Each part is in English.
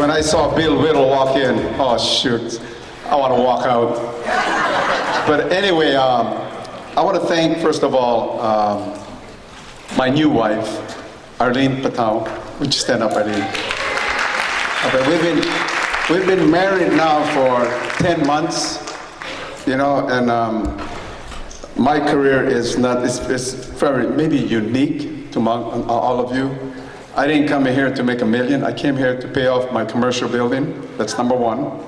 When I saw Bill Whittle walk in, oh shoot, I want to walk out. But anyway, I want to thank, first of all, my new wife, Arlene Patao. Would you stand up, Arlene? Okay, we've been married now for 10 months, you know, and my career is very maybe unique to all of you. I didn't come here to make $1 million. I came here to pay off my commercial building. That's number one,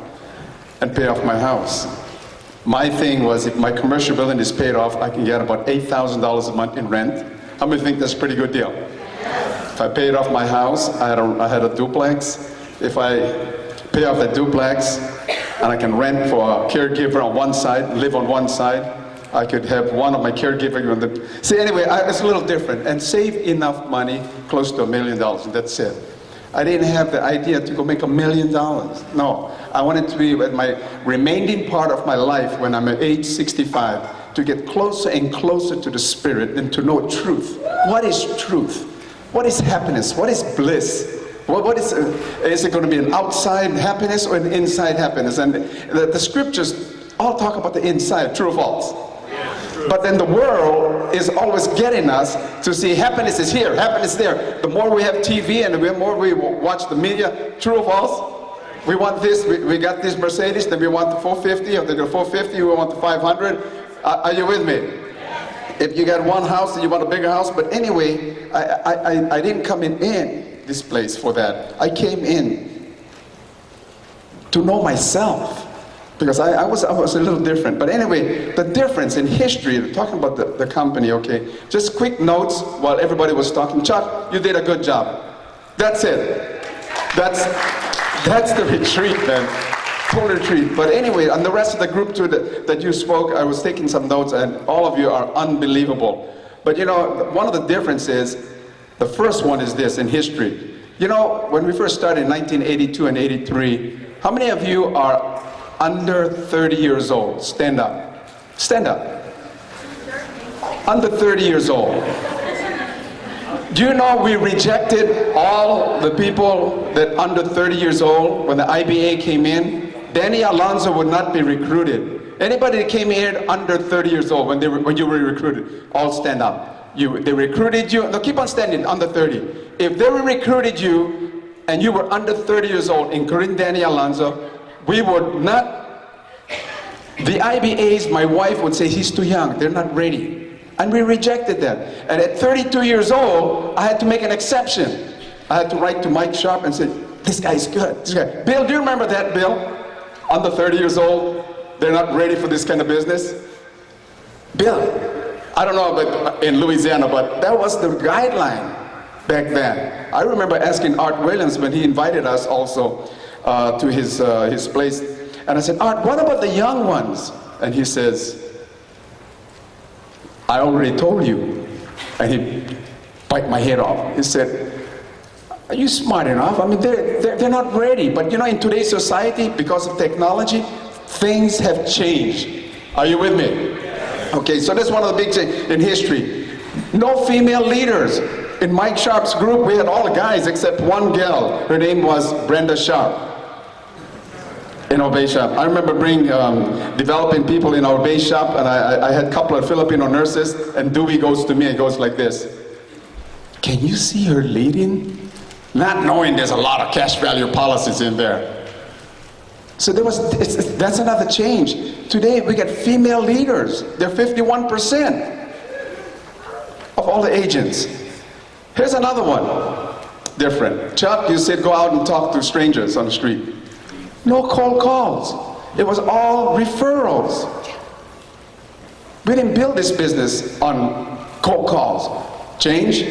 and pay off my house. My thing was, if my commercial building is paid off, I can get about $8,000 a month in rent. How many think that's a pretty good deal? If I paid off my house, I had a duplex. If I pay off that duplex, and I can rent for a caregiver on one side, live on one side, I could have one of my caregivers on the... See, anyway, it's a little different, and save enough money, close to $1 million, and that's it. I didn't have the idea to go make $1 million. No, I wanted to be at my remaining part of my life when I'm at age 65, to get closer and closer to the Spirit and to know truth. What is truth? What is happiness? What is bliss? What is it going to be an outside happiness or an inside happiness? And the scriptures all talk about the inside, true or false? But then the world is always getting us to see happiness is here, happiness there. The more we have TV and the more we watch the media, true or false? We want this, we got this Mercedes, then we want the 450, or the 450, we want the 500. Are you with me? If you got one house, then you want a bigger house. But anyway, I didn't come in this place for that. I came in to know myself. Because I was a little different. But anyway, the difference in history, talking about the company, okay, just quick notes while everybody was talking. Chuck, you did a good job. That's it. That's the retreat, man. Total retreat. But anyway, and the rest of the group too that you spoke, I was taking some notes, and all of you are unbelievable. But you know, one of the differences, the first one is this in history. You know, when we first started in 1982 and 83, how many of you are under 30 years old? Stand up. Stand up. Under 30 years old. Do you know we rejected all the people that under 30 years old when the IBA came in? Danny Alonso would not be recruited. Anybody that came here under 30 years old when you were recruited, all stand up. They recruited you. No, keep on standing, under 30. If they recruited you and you were under 30 years old, including Danny Alonso, we would not, the IBAs, my wife would say, he's too young, they're not ready. And we rejected that. And at 32 years old, I had to make an exception. I had to write to Mike Sharp and say, this guy's good, this guy. Bill, do you remember that, Bill? Under 30 years old, they're not ready for this kind of business. Bill, I don't know about in Louisiana, but that was the guideline back then. I remember asking Art Williams when he invited us also to his place, and I said, Art, what about the young ones? And he says, I already told you. And he bite my head off. He said, are you smart enough? I mean, they're not ready. But you know, in today's society, because of technology, things have changed. Are you with me? Okay, so that's one of the big things in history. No female leaders. In Mike Sharp's group, we had all the guys except one gal. Her name was Brenda Sharp. In our base shop. I remember developing people in our base shop, and I had a couple of Filipino nurses, and Dewey goes to me and goes like this. Can you see her leading? Not knowing there's a lot of cash value policies in there. So that's another change. Today we get female leaders. They're 51% of all the agents. Here's another one, different. Chuck, you said go out and talk to strangers on the street. No cold calls. It was all referrals. We didn't build this business on cold calls. Change?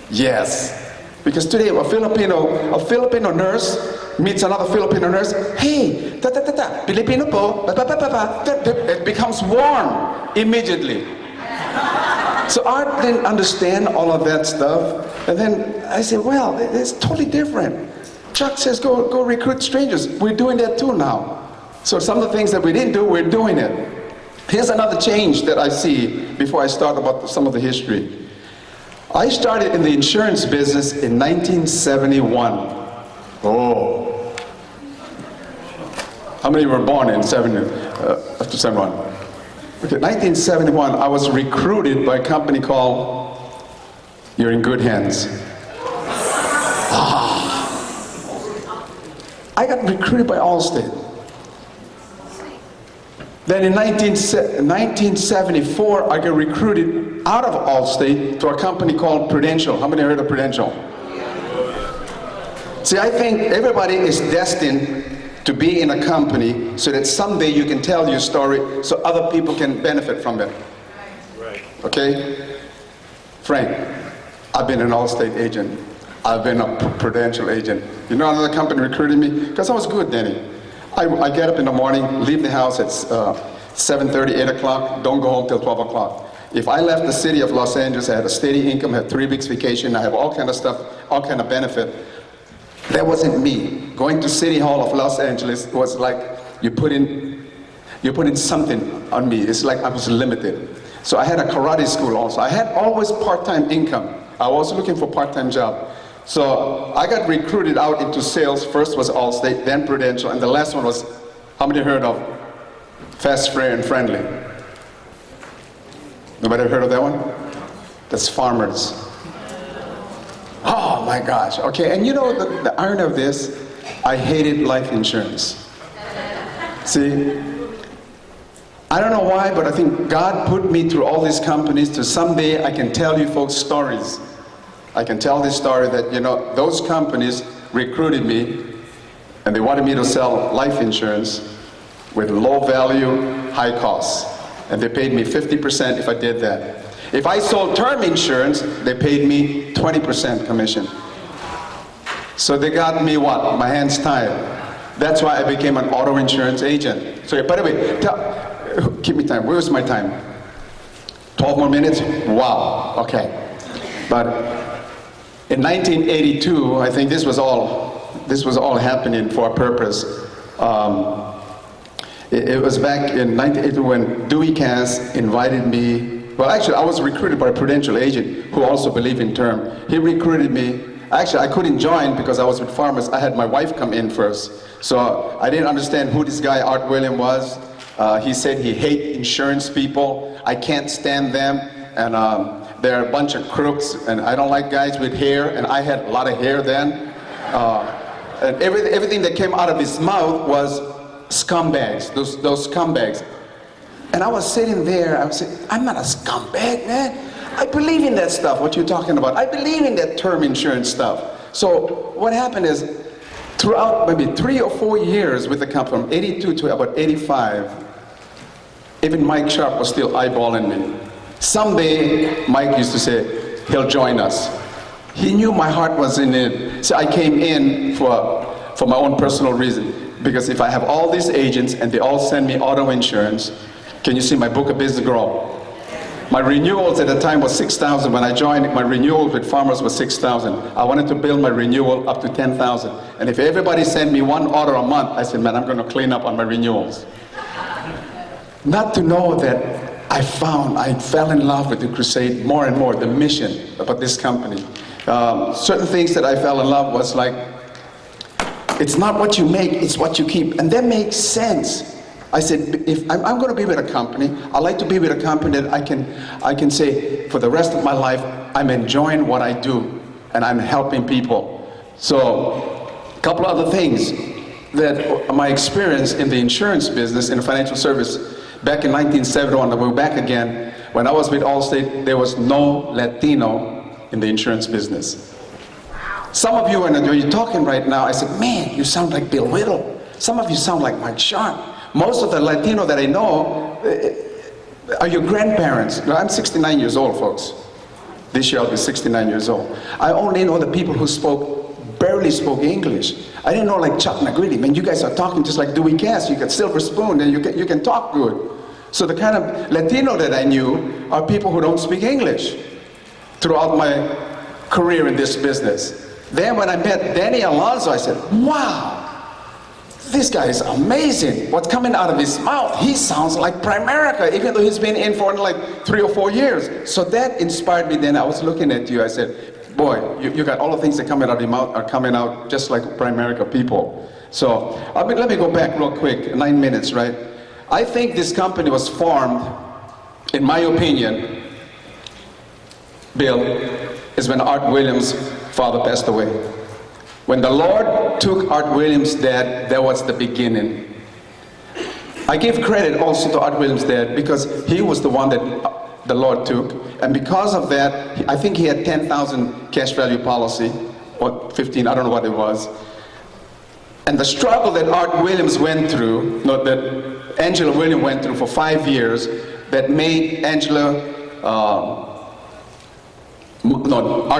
Yes. Because today a Filipino nurse meets another Filipino nurse. Hey, Filipino po, it becomes warm immediately. So Art didn't understand all of that stuff. And then I said, well, it's totally different. Chuck says, go recruit strangers. We're doing that too now. So some of the things that we didn't do, we're doing it. Here's another change that I see before I start about some of the history. I started in the insurance business in 1971. Oh. How many were born in 71? Okay, 1971, I was recruited by a company called You're in Good Hands. I got recruited by Allstate. Then in 1974, I got recruited out of Allstate to a company called Prudential. How many heard of Prudential? See, I think everybody is destined to be in a company so that someday you can tell your story so other people can benefit from it. Right. Okay? Frank, I've been an Allstate agent. I've been a Prudential agent. You know another company recruited me? Because I was good, Danny. I get up in the morning, leave the house at 7:30, 8 o'clock, don't go home till 12 o'clock. If I left the city of Los Angeles, I had a steady income, had 3 weeks vacation, I have all kind of stuff, all kind of benefit. That wasn't me. Going to City Hall of Los Angeles was like you put in something on me. It's like I was limited. So I had a karate school also. I had always part-time income. I was looking for part-time job. So I got recruited out into sales. First was Allstate, then Prudential, and the last one was, how many heard of Fast, Fair, and Friendly? Nobody heard of that one? That's Farmers. Oh my gosh, okay, and you know the irony of this, I hated life insurance. See, I don't know why, but I think God put me through all these companies to someday I can tell you folks stories. I can tell this story that, you know, those companies recruited me and they wanted me to sell life insurance with low value, high costs. And they paid me 50% if I did that. If I sold term insurance, they paid me 20% commission. So they got me what? My hands tied. That's why I became an auto insurance agent. So by the way, keep me time. Where's my time? 12 more minutes? Wow, okay. But in 1982, I think this was all happening for a purpose. It was back in 1982 when Dewey Cass invited me. Well, actually, I was recruited by a Prudential agent who also believed in term. He recruited me. Actually, I couldn't join because I was with Farmers. I had my wife come in first. So I didn't understand who this guy, Art William, was. He said he hates insurance people. I can't stand them. And they're a bunch of crooks. And I don't like guys with hair. And I had a lot of hair then. And everything that came out of his mouth was scumbags, those scumbags. And I was sitting there, I was saying, I'm not a scumbag, man. I believe in that stuff, what you're talking about. I believe in that term insurance stuff. So what happened is, throughout maybe 3 or 4 years with the company, from 82 to about 85, even Mike Sharp was still eyeballing me. Someday, Mike used to say, he'll join us. He knew my heart was in it. So I came in for my own personal reason. Because if I have all these agents and they all send me auto insurance, can you see my book of business grow? My renewals at the time was 6,000. When I joined, my renewal with Farmers was 6,000. I wanted to build my renewal up to 10,000. And if everybody sent me one order a month, I said, man, I'm going to clean up on my renewals. Not to know that I fell in love with the crusade more and more, the mission about this company. Certain things that I fell in love was like, it's not what you make, it's what you keep. And that makes sense. I said, if I'm going to be with a company, I like to be with a company that I can say, for the rest of my life, I'm enjoying what I do, and I'm helping people. So, a couple other things that my experience in the insurance business, in financial service, back in 1971, we're back again, when I was with Allstate, there was no Latino in the insurance business. Some of you, when you're talking right now, I said, man, you sound like Bill Whittle. Some of you sound like Mike Sharp. Most of the Latino that I know are your grandparents. I'm 69 years old, folks. This year I'll be 69 years old. I only know the people who barely spoke English. I didn't know like Chuck McGrady. Man, you guys are talking just like Dewey Cass. You got silver spoon and you can talk good. So the kind of Latino that I knew are people who don't speak English throughout my career in this business. Then when I met Danny Alonso, I said, wow, this guy is amazing. What's coming out of his mouth? He sounds like Primerica, even though he's been in for like 3 or 4 years. So that inspired me. Then I was looking at you. I said, boy, you got all the things that come out of your mouth are coming out just like Primerica people. So let me go back real quick, 9 minutes, right? I think this company was formed, in my opinion, Bill, is when Art Williams' father passed away. When the Lord took Art Williams' dad, that was the beginning. I give credit also to Art Williams' dad because he was the one that the Lord took. And because of that, I think he had 10,000 cash value policy, or 15, I don't know what it was. And the struggle that Art Williams went through, no, that Angela Williams went through for 5 years, that made Angela, Art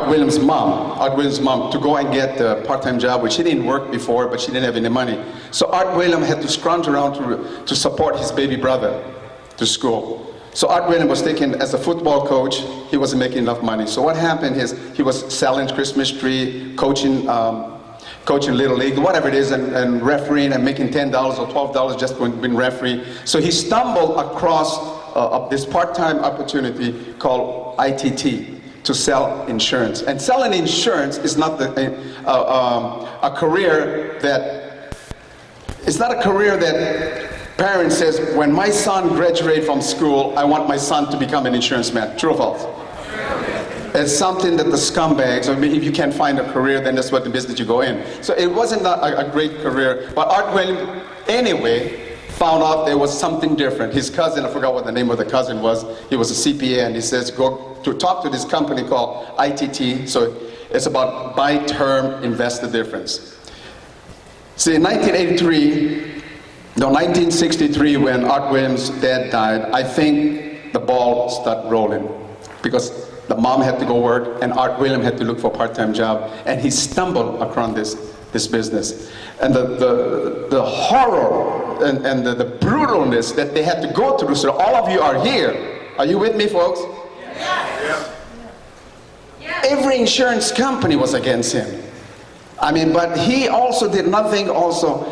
Williams' mom, to go and get a part-time job, which she didn't work before, but she didn't have any money. So Art Williams had to scrounge around to support his baby brother to school. So Art Williams was taken as a football coach. He wasn't making enough money. So what happened is he was selling Christmas tree, coaching Little League, whatever it is, and refereeing and making $10 or $12 just being referee. So he stumbled across this part-time opportunity called ITT, to sell insurance. And selling insurance is not a career that, it's not a career that parents says, when my son graduates from school, I want my son to become an insurance man. True or false? It's something that the scumbags, I mean, if you can't find a career, then that's what the business you go in. So it wasn't a great career, but Art Williams, anyway, found out there was something different. His cousin, I forgot what the name of the cousin was, he was a CPA, and he says, go to talk to this company called ITT, so it's about buy term, invest the difference. See, in 1963, when Art Williams' dad died, I think the ball started rolling, because the mom had to go work, and Art Williams had to look for a part-time job, and he stumbled across this business. And the horror and the brutalness that they had to go through, so all of you are here. Are you with me, folks? Yes. Yeah. Every insurance company was against him. I mean, but he also did nothing also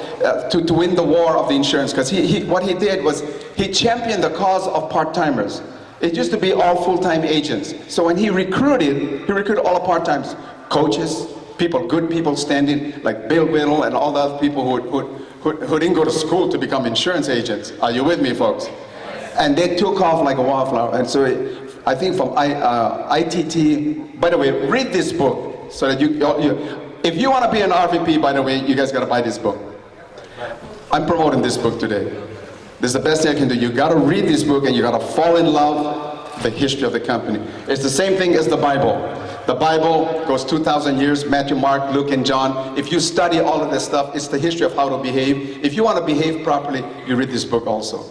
to win the war of the insurance, because what he did was he championed the cause of part-timers. It used to be all full-time agents. So when he recruited all the part-timers, coaches, people, good people standing, like Bill Whittle and all the other people who didn't go to school to become insurance agents. Are you with me, folks? And they took off like a wildflower. And so I think from ITT, by the way, read this book, so that if you want to be an RVP, by the way, you guys got to buy this book. I'm promoting this book today. This is the best thing I can do. You got to read this book, and you got to fall in love with the history of the company. It's the same thing as the Bible. The Bible goes 2,000 years, Matthew, Mark, Luke, and John. If you study all of this stuff, it's the history of how to behave. If you want to behave properly, you read this book also.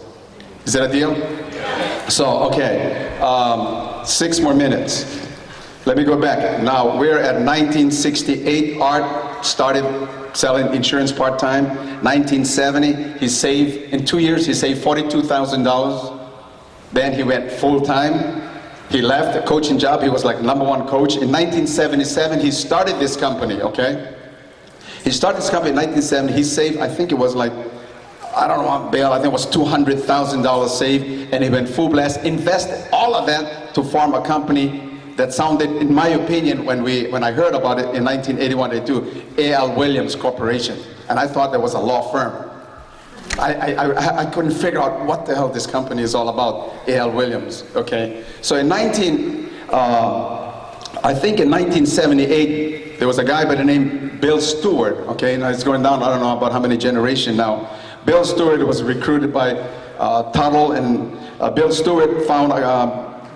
Is that a deal? Yeah. So, okay, 6 more minutes. Let me go back. Now, we're at 1968. Art started selling insurance part-time. 1970, he saved, in 2 years, he saved $42,000. Then he went full-time. He left a coaching job. He was like #1 coach. In 1977, he started this company, okay? He started this company in 1970. He saved, I think it was like, I don't know, Bill, I think it was $200,000 saved, and he went full blast, invested all of that to form a company that sounded, in my opinion, when I heard about it in 1981-82, A.L. Williams Corporation. And I thought that was a law firm. I couldn't figure out what the hell this company is all about, A.L. Williams, okay? So in I think in 1978, there was a guy by the name Bill Stewart, okay? Now it's going down, I don't know about how many generations now. Bill Stewart was recruited by Tuttle, and Bill Stewart found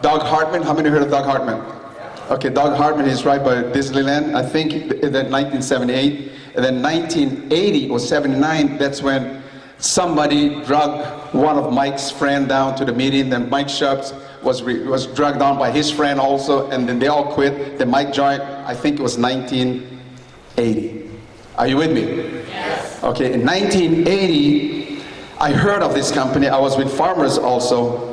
Doug Hartman. How many heard of Doug Hartman? Okay, Doug Hartman is right by Disneyland, I think in 1978. And then 1980 or 79, that's when somebody dragged one of Mike's friend down to the meeting. Then Mike Sharps was dragged down by his friend also, and then they all quit. Then Mike joined, I think it was 1980. Are you with me? Yes. Okay, in 1980, I heard of this company. I was with farmers also,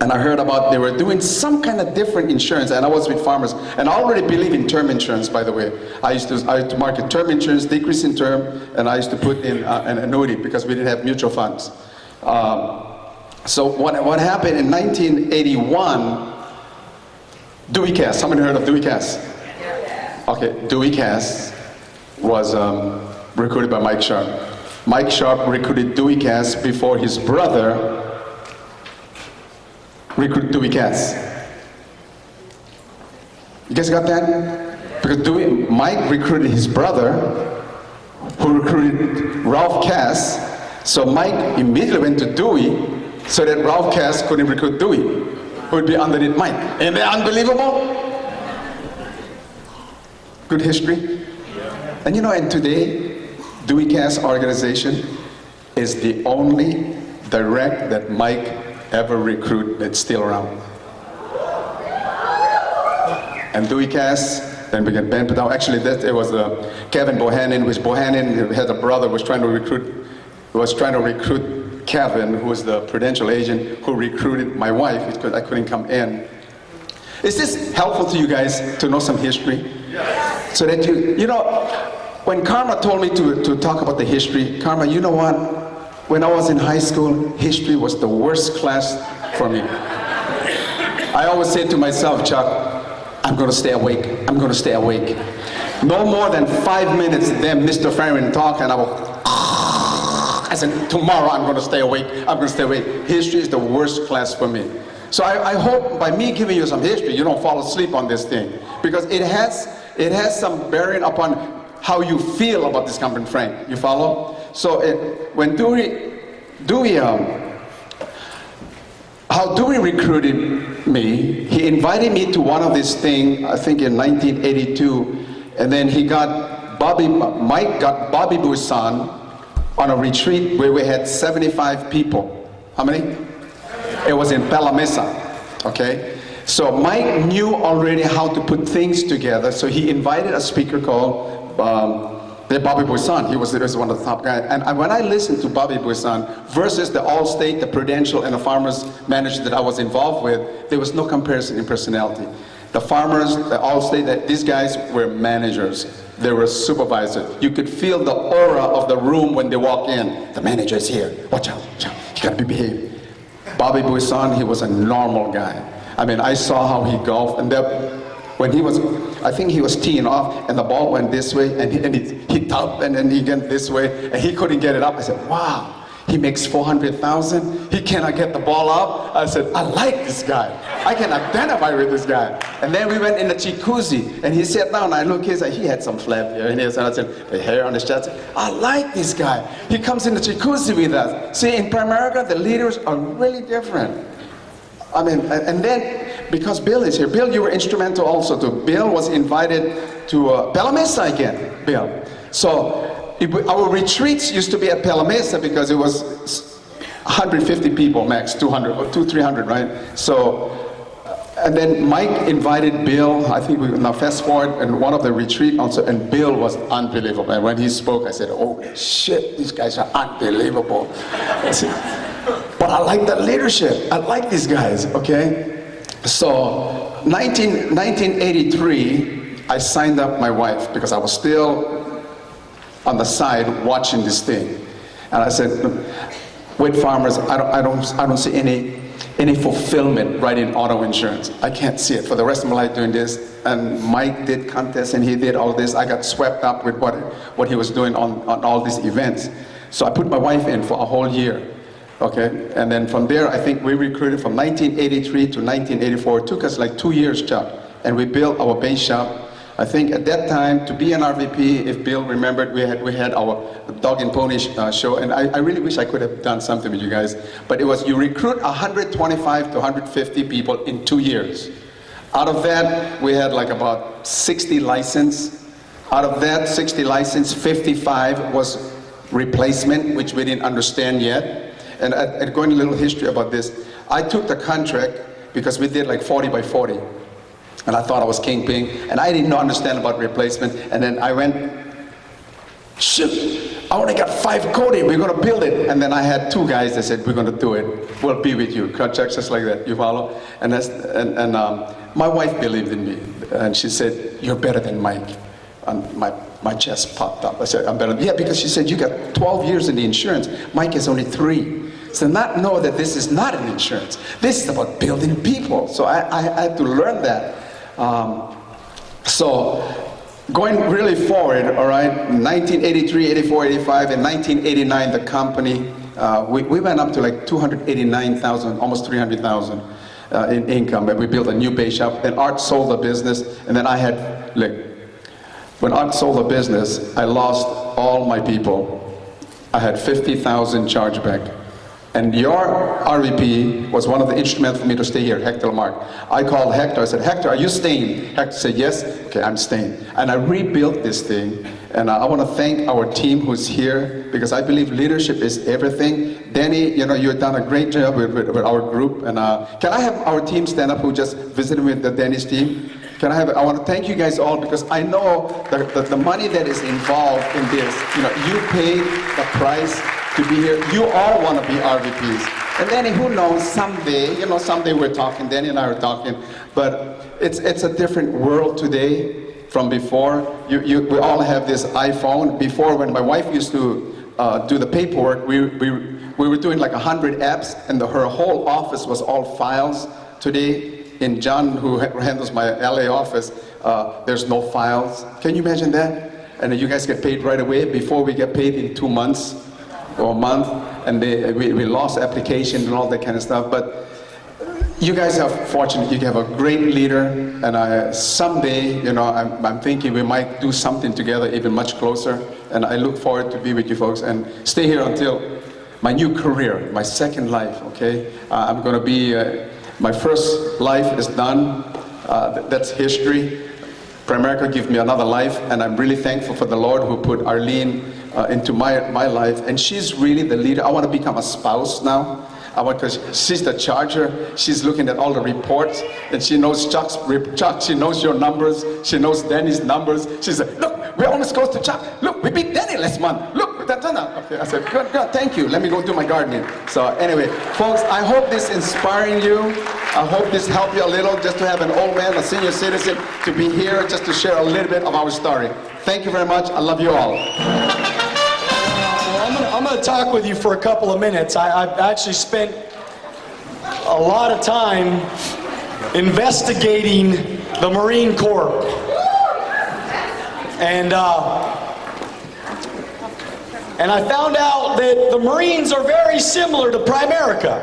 and I heard about they were doing some kind of different insurance, and I was with farmers. And I already believe in term insurance, by the way. I used to market term insurance, decrease in term, and I used to put in an annuity because we didn't have mutual funds. So what happened in 1981, Dewey Cass. Somebody heard of Dewey Cass? Okay, Dewey Cass was recruited by Mike Sharp. Mike Sharp recruited Dewey Cass before his brother recruited Dewey Cass. You guys got that? Because Mike recruited his brother, who recruited Ralph Cass. So Mike immediately went to Dewey so that Ralph Cass couldn't recruit Dewey, who would be underneath Mike. Isn't that unbelievable? Good history. And you know, and today, Dewey Cass organization is the only direct that Mike ever recruit that's still around. And Dewey Cass, then we get Ben Padau. Actually, it was Kevin Bohannon, which Bohannon had a brother was trying to recruit Kevin, who was the Prudential agent who recruited my wife because I couldn't come in. Is this helpful to you guys to know some history? Yes. So that you know, when Karma told me to talk about the history, Karma, you know what? When I was in high school, history was the worst class for me. I always say to myself, Chuck, I'm going to stay awake. I'm going to stay awake. No more than 5 minutes, then Mr. Farron talk, and I said, tomorrow I'm going to stay awake. I'm going to stay awake. History is the worst class for me. So I hope by me giving you some history, you don't fall asleep on this thing, because it has some bearing upon how you feel about this company, Frank. You follow? So when how Dewey recruited me, he invited me to one of these things, I think in 1982, and then Mike got Bobby Busan on a retreat where we had 75 people. How many? It was in Palamesa, okay? So Mike knew already how to put things together, so he invited a speaker called Bobby Busan. He was one of the top guys. And when I listened to Bobby Busan versus the Allstate, the Prudential, and the Farmers manager that I was involved with, there was no comparison in personality. The Farmers, the Allstate, these guys were managers. They were supervisors. You could feel the aura of the room when they walk in. The manager is here. Watch out. You gotta be behaved. Bobby Busan, he was a normal guy. I mean, I saw how he golfed, and when he was, I think he was teeing off, and the ball went this way, and he hit up, and then he went this way, and he couldn't get it up. I said, wow, he makes 400,000. He cannot get the ball up. I said, I like this guy. I can identify with this guy. And then we went in the jacuzzi, and he sat down, and I looked, he had some flap here, and I said, the hair on his chest. I like this guy. He comes in the jacuzzi with us. See, in Primerica, the leaders are really different. I mean, and then, because Bill is here, Bill, you were instrumental also too. Bill was invited to Palamesa again, Bill. So, our retreats used to be at Palamesa because it was 150 people max, 200 or 300, right? So, and then Mike invited Bill. I think we now fast forward, and one of the retreat also, and Bill was unbelievable. And when he spoke, I said, "Holy shit, these guys are unbelievable." But I like the leadership. I like these guys. Okay, so 1983, I signed up my wife because I was still on the side watching this thing, and I said, with Farmers, I don't see any fulfillment writing auto insurance. I can't see it for the rest of my life doing this. And Mike did contests and he did all this. I got swept up with what he was doing on all these events. So I put my wife in for a whole year. Okay, and then from there, I think we recruited from 1983 to 1984. It took us like 2 years, Chuck, and we built our base shop. I think at that time, to be an RVP, if Bill remembered, we had our dog and pony show, and I really wish I could have done something with you guys, but it was, you recruit 125 to 150 people in 2 years. Out of that, we had like about 60 license. Out of that 60 license, 55 was replacement, which we didn't understand yet. And going a little history about this, I took the contract because we did like 40 by 40. And I thought I was kingpin, and I didn't understand about replacement. And then I went, shoot, I only got 5 coding, we're gonna build it. And then I had 2 guys that said, we're gonna do it. We'll be with you. Contracts just like that, you follow? And my wife believed in me, and she said, you're better than Mike. And my chest popped up. I said, I'm better. Yeah, because she said, you got 12 years in the insurance. Mike has only 3. So know that this is not an insurance. This is about building people. So I had to learn that. So Going really forward, all right, 1983, 84, 85, and 1989, the company, we went up to like 289,000, almost 300,000 in income, and we built a new base shop, and Art sold the business, and then I had, like, when Art sold the business, I lost all my people. I had 50,000 chargeback. And your RVP was one of the instruments for me to stay here, Hector Lamarck. I called Hector, I said, Hector, are you staying? Hector said, yes. Okay, I'm staying. And I rebuilt this thing. And I want to thank our team who's here, because I believe leadership is everything. Danny, you know, you've done a great job with our group. And can I have our team stand up who just visited with the Danny's team? I want to thank you guys all, because I know that the money that is involved in this, you know, you paid the price to be here. You all want to be RVPs. And Danny, who knows, someday, you know, someday we're talking, Danny and I are talking, but it's a different world today from before. We all have this iPhone. Before, when my wife used to do the paperwork, we were doing like 100 apps, and her whole office was all files. Today, in John, who handles my LA office, there's no files. Can you imagine that? And you guys get paid right away. Before, we get paid in 2 months or a month, and we lost application and all that kind of stuff. But you guys are fortunate. You have a great leader, and someday, you know, I'm thinking we might do something together even much closer, and I look forward to be with you folks and stay here until my new career, my second life, okay? I'm gonna be, my first life is done. That's history. Primerica gave me another life, and I'm really thankful for the Lord who put Arlene into my life, and she's really the leader. I want to become a spouse now. Because she's the charger. She's looking at all the reports, and she knows Chuck, she knows your numbers, she knows Danny's numbers. She said, look, we're almost close to Chuck. Look, we beat Danny last month. Look, okay, I said, good, thank you. Let me go do my gardening. So anyway, folks, I hope this inspiring you. I hope this helped you a little, just to have an old man, a senior citizen, to be here just to share a little bit of our story. Thank you very much. I love you all. I'm going to talk with you for a couple of minutes. I've actually spent a lot of time investigating the Marine Corps. And I found out that the Marines are very similar to Primerica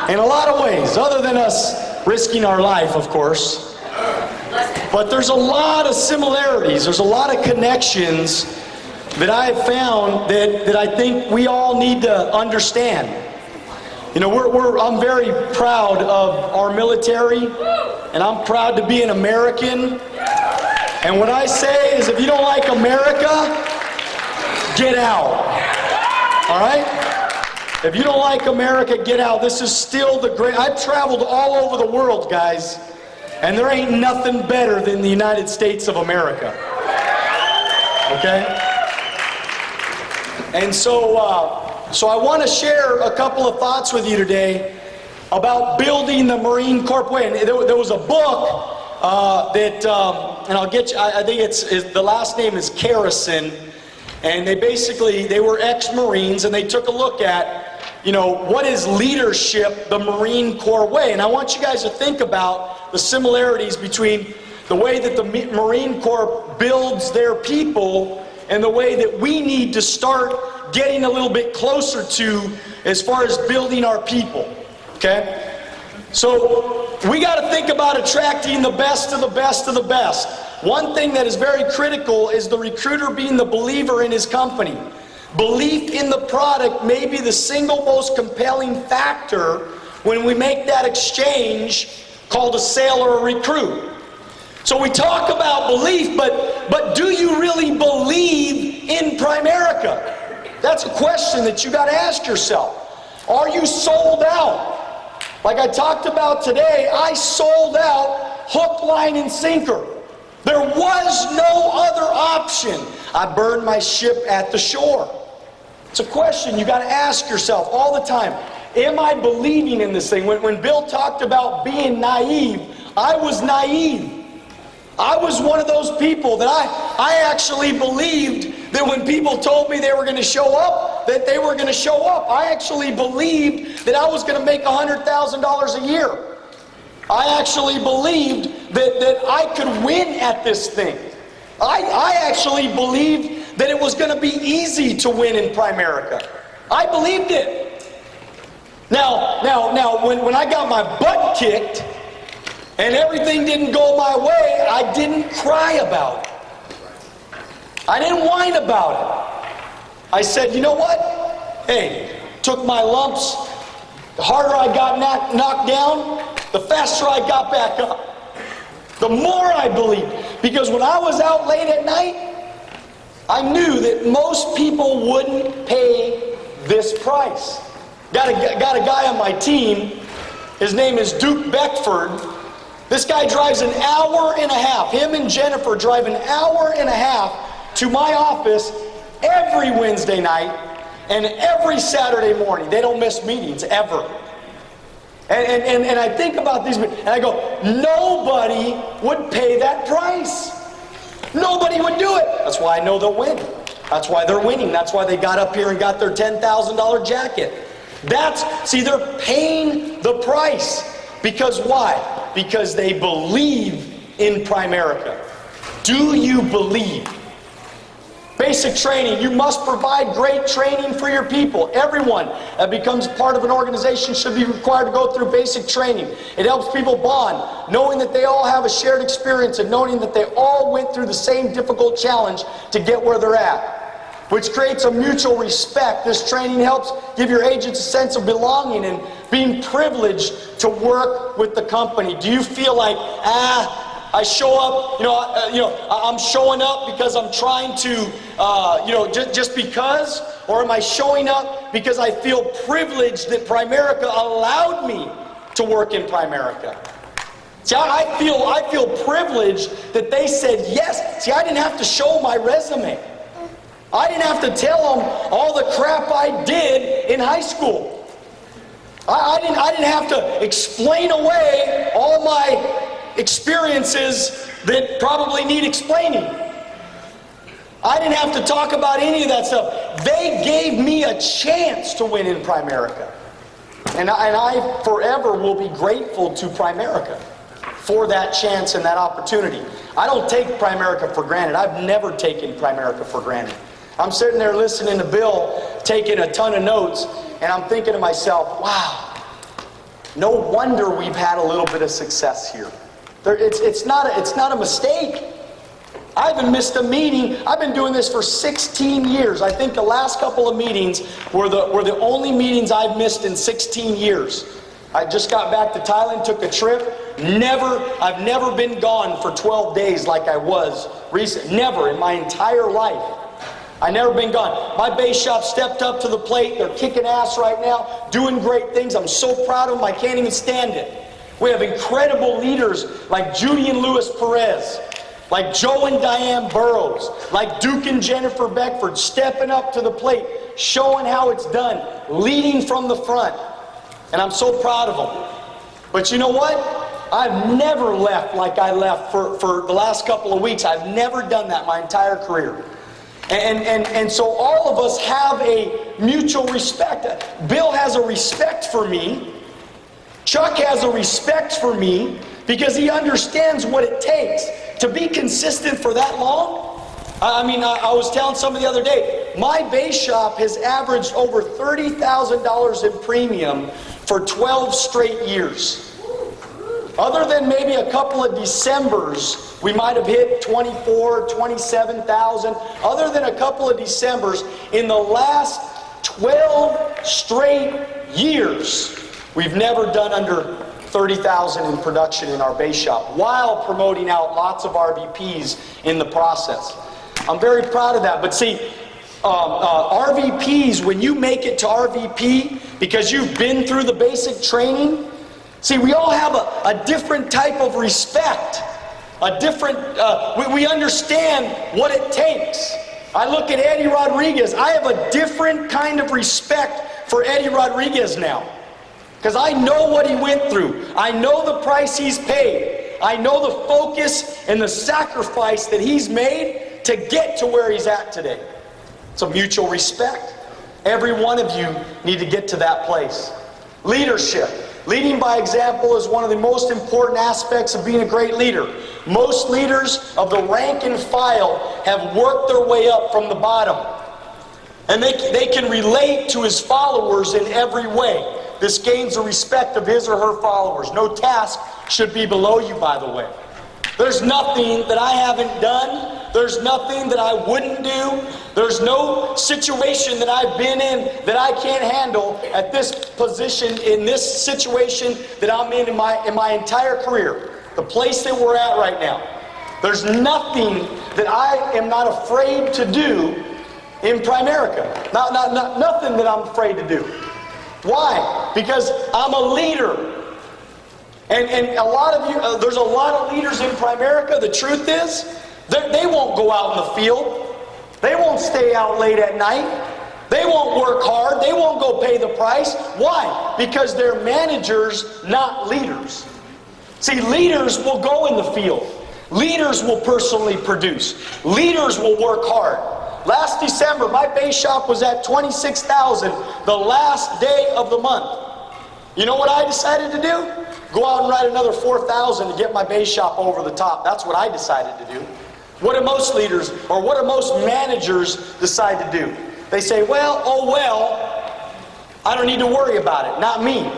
in a lot of ways, other than us risking our life, of course. But there's a lot of similarities. There's a lot of connections that I have found that I think we all need to understand. You know, I'm very proud of our military, and I'm proud to be an American. And what I say is, if you don't like America, get out. All right? If you don't like America, get out. This is still the great. I've traveled all over the world, guys, and there ain't nothing better than the United States of America. Okay? And so I want to share a couple of thoughts with you today about building the Marine Corps way. And there was a book and I'll get you, I think the last name is Carrison, and they were ex-Marines, and they took a look at, you know, what is leadership the Marine Corps way? And I want you guys to think about the similarities between the way that the Marine Corps builds their people and the way that we need to start getting a little bit closer to as far as building our people, okay? So we got to think about attracting the best of the best of the best. One thing that is very critical is the recruiter being the believer in his company. Belief in the product may be the single most compelling factor when we make that exchange called a sale or a recruit. So we talk about belief, but do you really believe in Primerica? That's a question that you got to ask yourself. Are you sold out? Like I talked about today, I sold out hook, line, and sinker. There was no other option. I burned my ship at the shore. It's a question you got to ask yourself all the time. Am I believing in this thing? When Bill talked about being naive, I was naive. I was one of those people that I actually believed that when people told me they were going to show up, that they were going to show up. I actually believed that I was going to make $100,000 a year. I actually believed that I could win at this thing. I actually believed that it was going to be easy to win in Primerica. I believed it. Now, when I got my butt kicked and everything didn't go my way, I didn't cry about it. I didn't whine about it. I said, you know what? Hey, took my lumps. The harder I got knocked down, the faster I got back up. The more I believed. Because when I was out late at night, I knew that most people wouldn't pay this price. Got a guy on my team. His name is Duke Beckford. This guy drives an hour and a half. Him and Jennifer drive an hour and a half to my office every Wednesday night and every Saturday morning. They don't miss meetings ever. And I think about these, and I go, nobody would pay that price. Nobody would do it. That's why I know they'll win. That's why they're winning. That's why they got up here and got their $10,000 jacket. See, they're paying the price. Because why? Because they believe in Primerica. Do you believe? Basic training. You must provide great training for your people. Everyone that becomes part of an organization should be required to go through basic training. It helps people bond, knowing that they all have a shared experience and knowing that they all went through the same difficult challenge to get where they're at, which creates a mutual respect. This training helps give your agents a sense of belonging and being privileged to work with the company. Do you feel like, I show up, I'm showing up because I'm trying to, just because? Or am I showing up because I feel privileged that Primerica allowed me to work in Primerica? See, I feel privileged that they said yes. See, I didn't have to show my resume. I didn't have to tell them all the crap I did in high school. I didn't have to explain away all my experiences that probably need explaining. I didn't have to talk about any of that stuff. They gave me a chance to win in Primerica. And I forever will be grateful to Primerica for that chance and that opportunity. I don't take Primerica for granted. I've never taken Primerica for granted. I'm sitting there listening to Bill, taking a ton of notes, and I'm thinking to myself, wow, no wonder we've had a little bit of success here. It's not a mistake. I haven't missed a meeting. I've been doing this for 16 years. I think the last couple of meetings were the only meetings I've missed in 16 years. I just got back to Thailand, took a trip. I've never been gone for 12 days like I was recently. Never in my entire life. I've never been gone. My base shop stepped up to the plate. They're kicking ass right now, doing great things. I'm so proud of them, I can't even stand it. We have incredible leaders like Judy and Louis Perez, like Joe and Diane Burrows, like Duke and Jennifer Beckford, stepping up to the plate, showing how it's done, leading from the front. And I'm so proud of them. But you know what? I've never left like I left for the last couple of weeks. I've never done that my entire career. And so all of us have a mutual respect. Bill has a respect for me. Chuck has a respect for me because he understands what it takes to be consistent for that long. I was telling somebody the other day, my base shop has averaged over $30,000 in premium for 12 straight years. Other than maybe a couple of Decembers, we might have hit 24, 27,000. Other than a couple of Decembers, in the last 12 straight years, we've never done under 30,000 in production in our base shop while promoting out lots of RVPs in the process. I'm very proud of that. But see, RVPs, when you make it to RVP because you've been through the basic training, see, we all have a different type of respect. We understand what it takes. I look at Eddie Rodriguez. I have a different kind of respect for Eddie Rodriguez now. Because I know what he went through. I know the price he's paid. I know the focus and the sacrifice that he's made to get to where he's at today. It's a mutual respect. Every one of you need to get to that place. Leadership. Leading by example is one of the most important aspects of being a great leader. Most leaders of the rank and file have worked their way up from the bottom. And they can relate to his followers in every way. This gains the respect of his or her followers. No task should be below you, by the way. There's nothing that I haven't done. There's nothing that I wouldn't do. There's no situation that I've been in that I can't handle at this position, in this situation that I'm in my entire career. The place that we're at right now. There's nothing that I am not afraid to do in Primerica. Nothing that I'm afraid to do. Why? Because I'm a leader. And a lot of you, there's a lot of leaders in Primerica. The truth is, they won't go out in the field. They won't stay out late at night. They won't work hard. They won't go pay the price. Why? Because they're managers, not leaders. See, leaders will go in the field. Leaders will personally produce. Leaders will work hard. Last December, my base shop was at $26,000 the last day of the month. You know what I decided to do? Go out and write another $4,000 to get my base shop over the top. That's what I decided to do. What do most leaders, or what do most managers decide to do? They say, well, oh well, I don't need to worry about it. Not me.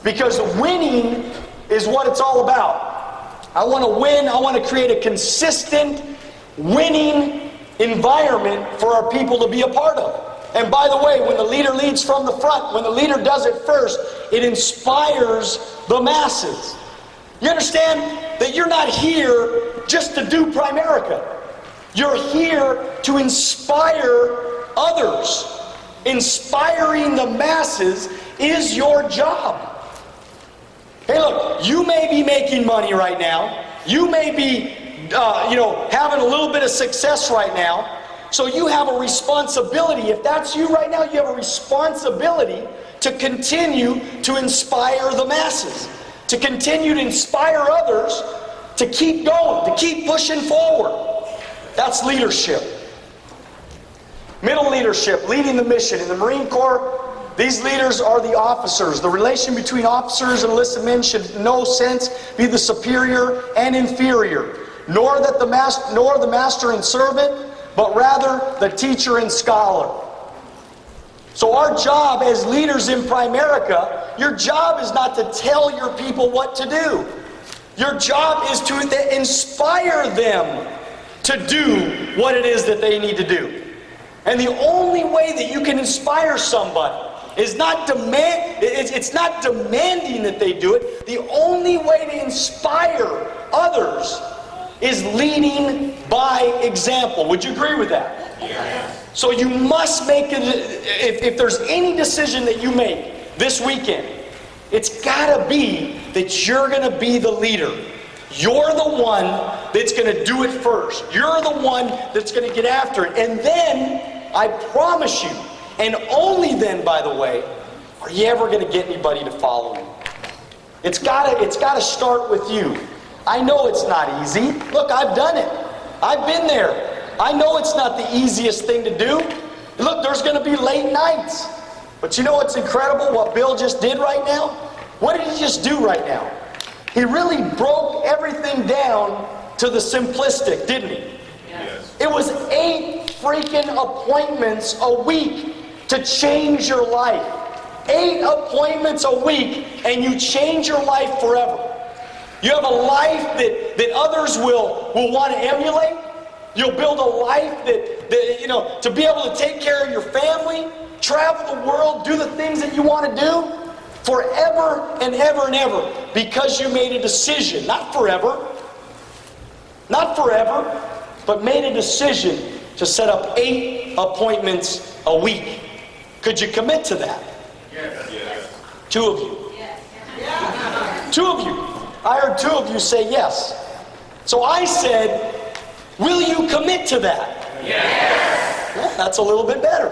Because winning is what it's all about. I want to win. I want to create a consistent winning environment for our people to be a part of. And by the way, when the leader leads from the front, when the leader does it first, it inspires the masses. You understand that you're not here just to do Primerica. You're here to inspire others. Inspiring the masses is your job. Hey, look, you may be making money right now. You may be, having a little bit of success right now. So you have a responsibility. If that's you right now, you have a responsibility to continue to inspire the masses, to continue to inspire others, to keep going, to keep pushing forward. That's leadership. Middle leadership, leading the mission. In the Marine Corps, these leaders are the officers. The relation between officers and enlisted men should in no sense be the superior and inferior, nor the master and servant, but rather the teacher and scholar. So our job as leaders in Primerica, your job is not to tell your people what to do. Your job is to inspire them to do what it is that they need to do. And the only way that you can inspire somebody is not it's not demanding that they do it. The only way to inspire others is leading by example. Would you agree with that? Yes. So you must make it, if there's any decision that you make this weekend, it's got to be that you're going to be the leader. You're the one that's going to do it first. You're the one that's going to get after it. And then, I promise you, and only then, by the way, are you ever going to get anybody to follow you. It's got to start with you. I know it's not easy. Look, I've done it. I've been there. I know it's not the easiest thing to do. Look, there's going to be late nights. But you know what's incredible? What Bill just did right now? What did he just do right now? He really broke everything down to the simplistic, didn't he? Yes. It was 8 freaking appointments a week to change your life. 8 appointments a week, and you change your life forever. You have a life that others will want to emulate. You'll build a life that to be able to take care of your family, travel the world, do the things that you want to do forever and ever and ever, because you made a decision. Not forever, but made a decision to set up 8 appointments a week. Could you commit to that? Yes. 2 of you. Yes. 2 of you. I heard 2 of you say yes. So I said, will you commit to that? Yes. Well, that's a little bit better.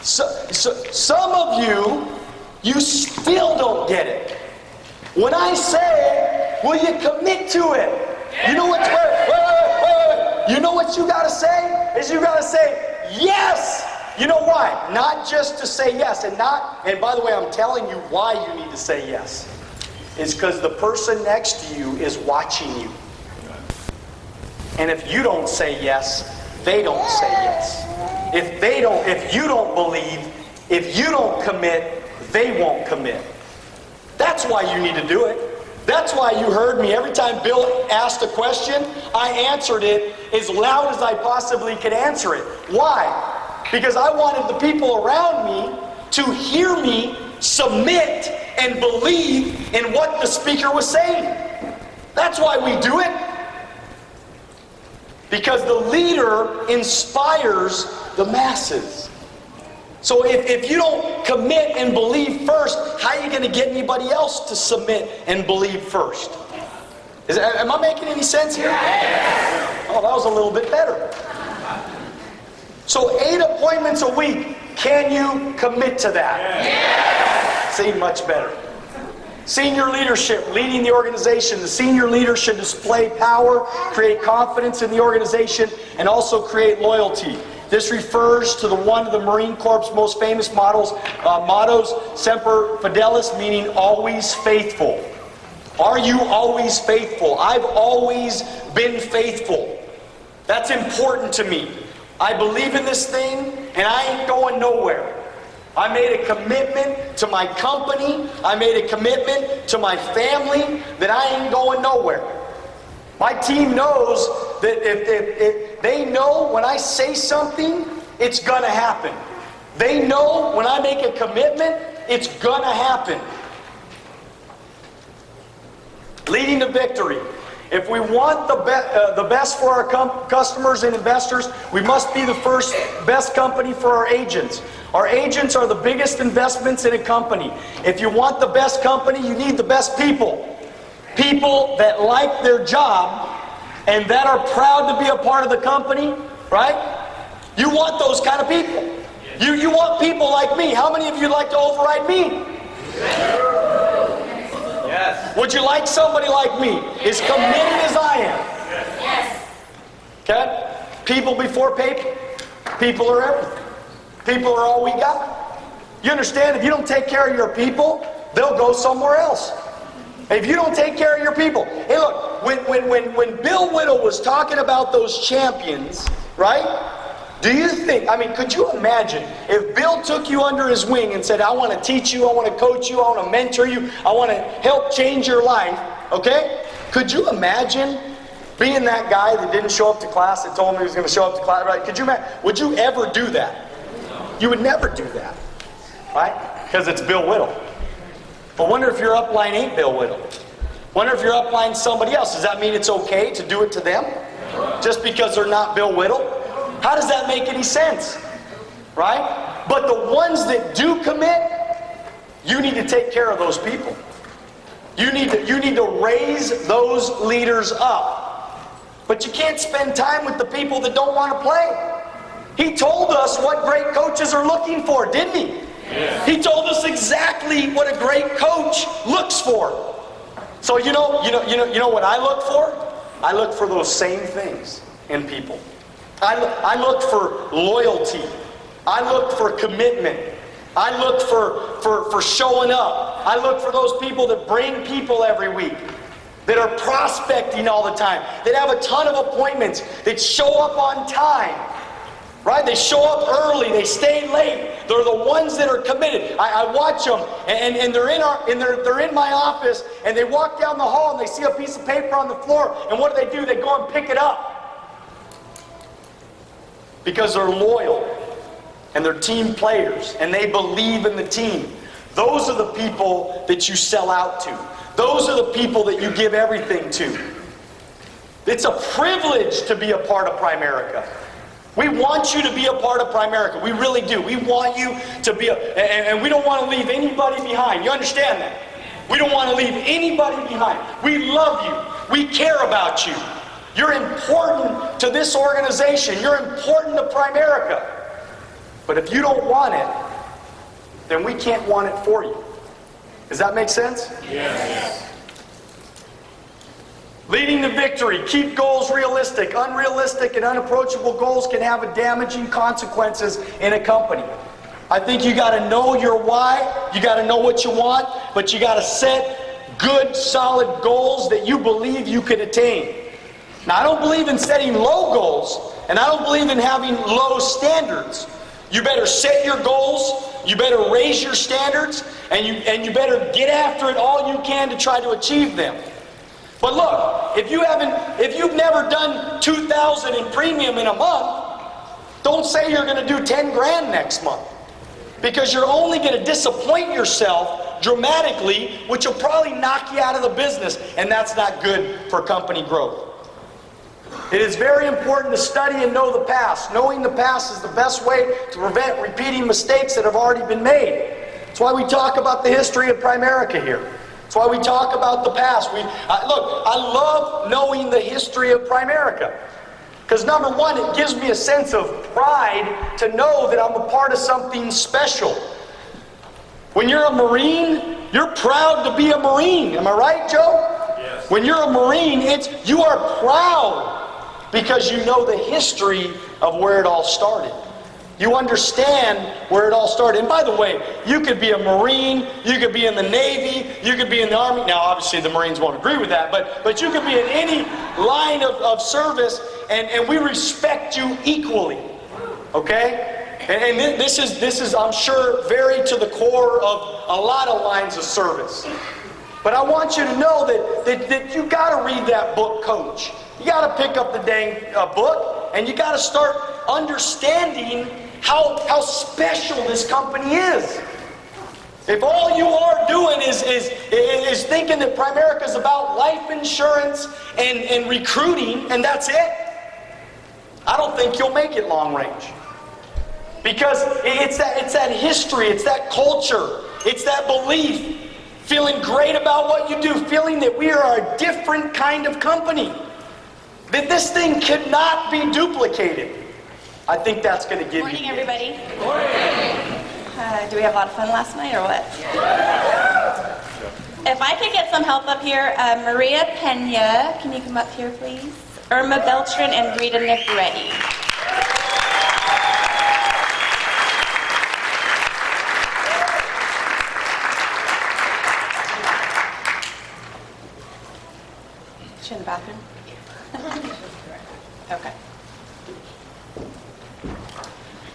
So some of you still don't get it. When I say, will you commit to it? Yes. You know what? Wait. You know what you got to say? Is you got to say yes. You know why? Not just to say yes, and by the way, I'm telling you why you need to say yes. It's because the person next to you is watching you. And if you don't say yes, they don't say yes. If you don't believe, if you don't commit, they won't commit. That's why you need to do it. That's why you heard me. Every time Bill asked a question, I answered it as loud as I possibly could answer it. Why? Because I wanted the people around me to hear me submit and believe in what the speaker was saying. That's why we do it. Because the leader inspires the masses. So if you don't commit and believe first, how are you going to get anybody else to submit and believe first? Am I making any sense here? Oh, that was a little bit better. So 8 appointments a week. Can you commit to that? See, much better. Senior leadership, leading the organization. The senior leader should display power, create confidence in the organization, and also create loyalty. This refers to one of the Marine Corps' most famous mottos, Semper Fidelis, meaning always faithful. Are you always faithful? I've always been faithful. That's important to me. I believe in this thing, and I ain't going nowhere. I made a commitment to my company. I made a commitment to my family that I ain't going nowhere. My team knows that if they know when I say something, it's gonna happen. They know when I make a commitment, it's gonna happen. Leading to victory. If we want the best for our customers and investors, we must be the first best company for our agents. Our agents are the biggest investments in a company. If you want the best company, you need the best people. People that like their job and that are proud to be a part of the company, right? You want those kind of people. You want people like me. How many of you like to override me? Yes. Would you like somebody like me, as committed as I am? Yes. Okay? People before paper. People are everything. People are all we got. You understand, if you don't take care of your people, they'll go somewhere else. If you don't take care of your people. Hey look, when Bill Whittle was talking about those champions, right? Do you think, could you imagine if Bill took you under his wing and said, I want to teach you, I want to coach you, I want to mentor you, I want to help change your life, okay? Could you imagine being that guy that didn't show up to class, that told him he was going to show up to class, right? Could you imagine, would you ever do that? You would never do that, right? Because it's Bill Whittle. But wonder if your upline ain't Bill Whittle. Wonder if your upline somebody else. Does that mean it's okay to do it to them? Just because they're not Bill Whittle? How does that make any sense? Right? But the ones that do commit, you need to take care of those people. You need to raise those leaders up. But you can't spend time with the people that don't want to play. He told us what great coaches are looking for, didn't he? Yes. He told us exactly what a great coach looks for. So you know what I look for? I look for those same things in people. I look for loyalty. I look for commitment. I look for showing up. I look for those people that bring people every week, that are prospecting all the time, that have a ton of appointments, that show up on time. Right? They show up early, they stay late. They're the ones that are committed. I watch them, and they're in my office, and they walk down the hall and they see a piece of paper on the floor, and what do? They go and pick it up. Because they're loyal, and they're team players, and they believe in the team. Those are the people that you sell out to. Those are the people that you give everything to. It's a privilege to be a part of Primerica. We want you to be a part of Primerica. We really do. We want you to be and we don't want to leave anybody behind. You understand that? We don't want to leave anybody behind. We love you. We care about you. You're important to this organization. You're important to Primerica. But if you don't want it, then we can't want it for you. Does that make sense? Yes. Leading to victory. Keep goals realistic. Unrealistic and unapproachable goals can have damaging consequences in a company. I think you got to know your why. You got to know what you want, but you got to set good, solid goals that you believe you can attain. Now, I don't believe in setting low goals, and I don't believe in having low standards. You better set your goals, you better raise your standards, and you better get after it all you can to try to achieve them. But look, if you've never done $2,000 in premium in a month, don't say you're going to do 10 grand next month. Because you're only going to disappoint yourself dramatically, which will probably knock you out of the business, and that's not good for company growth. It is very important to study and know the past. Knowing the past is the best way to prevent repeating mistakes that have already been made. That's why we talk about the history of Primerica here. That's why we talk about the past. Look, I love knowing the history of Primerica. Because number one, it gives me a sense of pride to know that I'm a part of something special. When you're a Marine, you're proud to be a Marine. Am I right, Joe? Yes. When you're a Marine, you are proud because you know the history of where it all started. You understand where it all started. And by the way, you could be a Marine, you could be in the Navy, you could be in the Army. Now, obviously, the Marines won't agree with that, but you could be in any line of service, and we respect you equally. Okay? And this is, I'm sure, very to the core of a lot of lines of service. But I want you to know that you got to read that book, Coach. You got to pick up the dang book, and you got to start understanding how special this company is. If all you are doing is thinking that Primerica is about life insurance and recruiting, and that's it, I don't think you'll make it long range. Because it's that history, it's that culture, it's that belief, feeling great about what you do, feeling that we are a different kind of company, that this thing cannot be duplicated. I think that's going to give Morning, you... everybody. Morning. Do we have a lot of fun last night or what? If I could get some help up here, Maria Pena, can you come up here, please? Irma Beltran and Rita Negretti. Is she in the bathroom? Okay.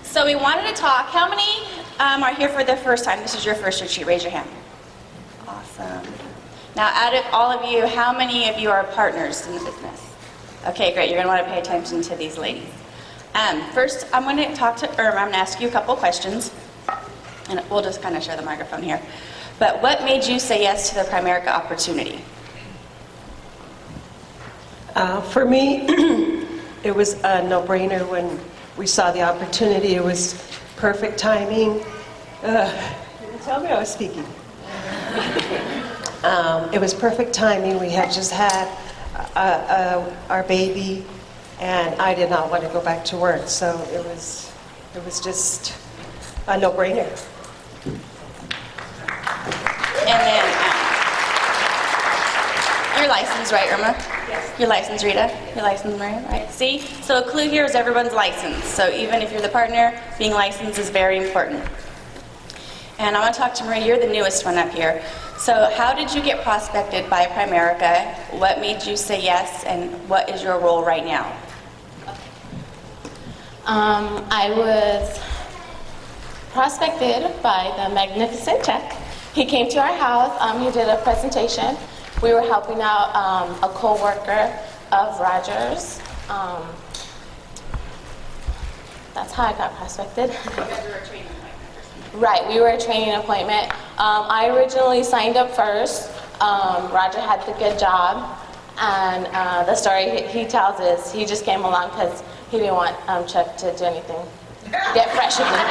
So we wanted to talk. How many are here for the first time? This is your first retreat. Raise your hand. Awesome. Now, out of all of you, how many of you are partners in the business? Okay, great. You're going to want to pay attention to these ladies. First, I'm going to talk to Irma. I'm going to ask you a couple questions, and we'll just kind of share the microphone here. But what made you say yes to the Primerica opportunity? For me, it was a no-brainer when we saw the opportunity. It was perfect timing. You didn't tell me I was speaking. It was perfect timing. We had just had our baby, and I did not want to go back to work, so it was just a no-brainer. And then, you're licensed, right, Irma? Yes. Your license, Rita? Your license, Maria, right? See? So a clue here is everyone's licensed. So even if you're the partner, being licensed is very important. And I want to talk to Maria. You're the newest one up here. So how did you get prospected by Primerica? What made you say yes, and what is your role right now? I was prospected by the magnificent Chuck. He came to our house. He did a presentation. We were helping out a co-worker of Roger's. That's how I got prospected. Right, we were a training appointment. I originally signed up first. Roger had the good job, and the story he tells is he just came along because he didn't want Chuck to do anything. Get fresh with me.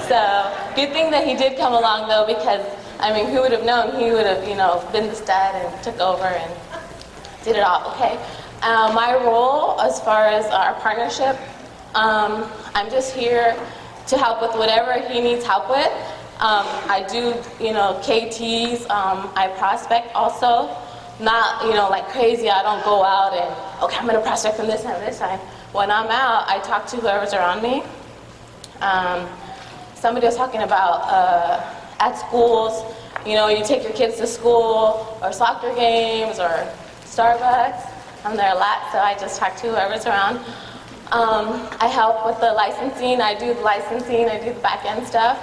So, good thing that he did come along though, because I mean, who would have known? He would have, been the stud and took over and did it all. Okay. My role as far as our partnership, I'm just here to help with whatever he needs help with. I do, KTs. I prospect also. Not, like crazy. I don't go out and, okay, I'm going to prospect from this time to this time. When I'm out, I talk to whoever's around me. Somebody was talking about at schools, you take your kids to school or soccer games or Starbucks. I'm there a lot, so I just talk to whoever's around. I help with the licensing. I do the licensing. I do the back end stuff.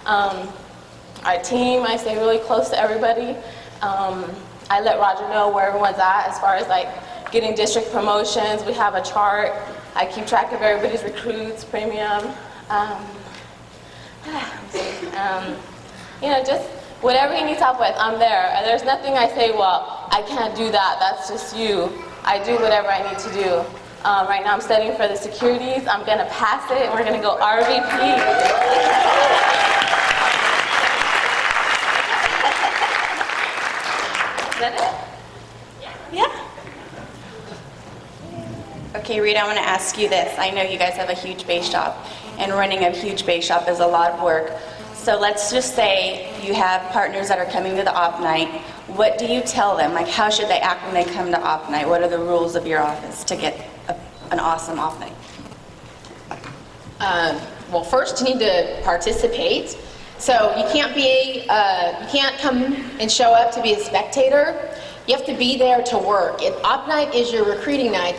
Our team, I stay really close to everybody. I let Roger know where everyone's at as far as like getting district promotions. We have a chart. I keep track of everybody's recruits, premium. You know, just whatever he needs help with, I'm there. There's nothing I say, well, I can't do that. That's just you. I do whatever I need to do. Right now I'm studying for the securities. I'm going to pass it, and we're going to go RVP. Is that it? Yeah. Okay, Rita, I want to ask you this. I know you guys have a huge bake shop, and running a huge bake shop is a lot of work. So let's just say you have partners that are coming to the op night. What do you tell them? Like, how should they act when they come to op night? What are the rules of your office to get an awesome op night? Well, first you need to participate. So you can't come and show up to be a spectator. You have to be there to work. Op night is your recruiting night.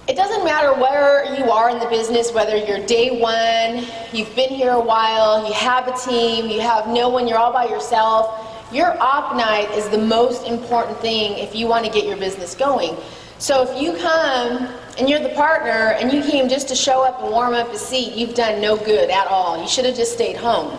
It doesn't matter where you are in the business, whether you're day one, you've been here a while, you have a team, you have no one, you're all by yourself. Your op night is the most important thing if you want to get your business going. So if you come and you're the partner and you came just to show up and warm up a seat, you've done no good at all. You should have just stayed home.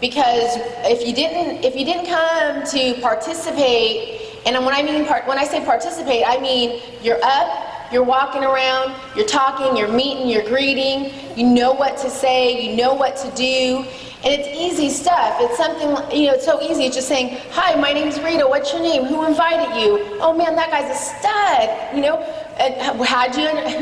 Because if you didn't come to participate, and when I say participate, I mean you're up, you're walking around, you're talking, you're meeting, you're greeting, you know what to say, you know what to do, and it's easy stuff. It's something, it's so easy. It's just saying, hi, my name's Rita, what's your name? Who invited you? Oh man, that guy's a stud, and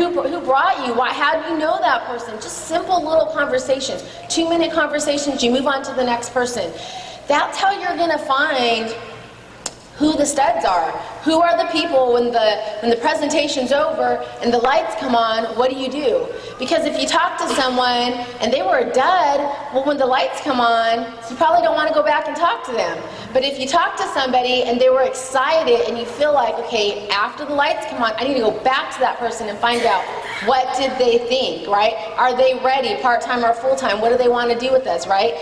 who brought you? How do you know that person? Just simple little conversations, 2-minute conversations, you move on to the next person. That's how you're gonna find who the studs are. Who are the people when the presentation's over and the lights come on, what do? Because if you talk to someone and they were a dud, well, when the lights come on, you probably don't want to go back and talk to them. But if you talk to somebody and they were excited and you feel like, okay, after the lights come on, I need to go back to that person and find out what did they think, right? Are they ready, part-time or full-time? What do they want to do with us, right?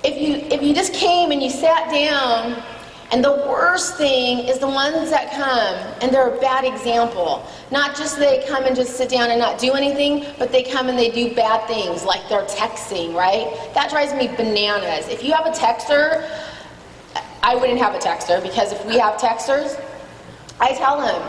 If you just came and you sat down, and the worst thing is the ones that come and they're a bad example. Not just they come and just sit down and not do anything, but they come and they do bad things, like they're texting, right? That drives me bananas. If you have a texter, I wouldn't have a texter, because if we have texters, I tell them,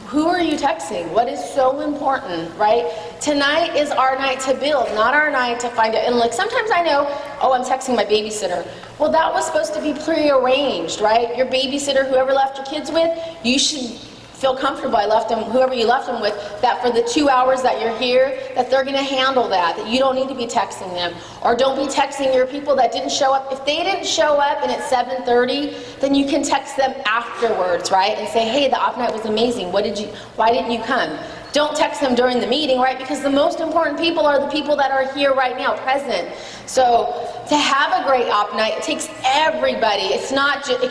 who are you texting? What is so important, right? Tonight is our night to build, not our night to find out. And like sometimes I know, oh, I'm texting my babysitter. Well, that was supposed to be pre-arranged, right? Your babysitter, whoever left your kids with, you should feel comfortable. Whoever you left them with, that for the 2 hours that you're here, that they're gonna handle that you don't need to be texting them. Or don't be texting your people that didn't show up. If they didn't show up and it's 7:30, then you can text them afterwards, right? And say, hey, the op night was amazing. Why didn't you come? Don't text them during the meeting, right? Because the most important people are the people that are here right now, present. So to have a great op night, it takes everybody. It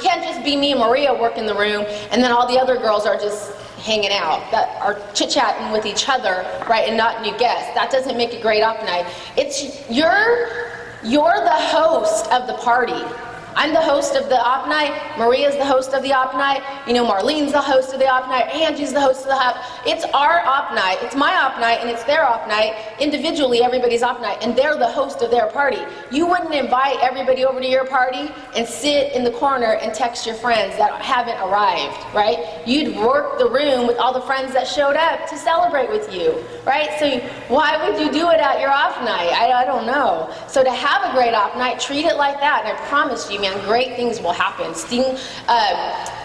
can't just be me and Maria working the room and then all the other girls are just hanging out, that are chit-chatting with each other, right, and not new guests. That doesn't make a great op night. You're the host of the party. I'm the host of the op night, Maria's the host of the op night, Marlene's the host of the op night, Angie's the host of the op. It's our op night, it's my op night, and it's their op night, individually everybody's op night, and they're the host of their party. You wouldn't invite everybody over to your party and sit in the corner and text your friends that haven't arrived, right? You'd work the room with all the friends that showed up to celebrate with you, right? So why would you do it at your op night? I don't know. So to have a great op night, treat it like that, and I promise you, man, great things will happen.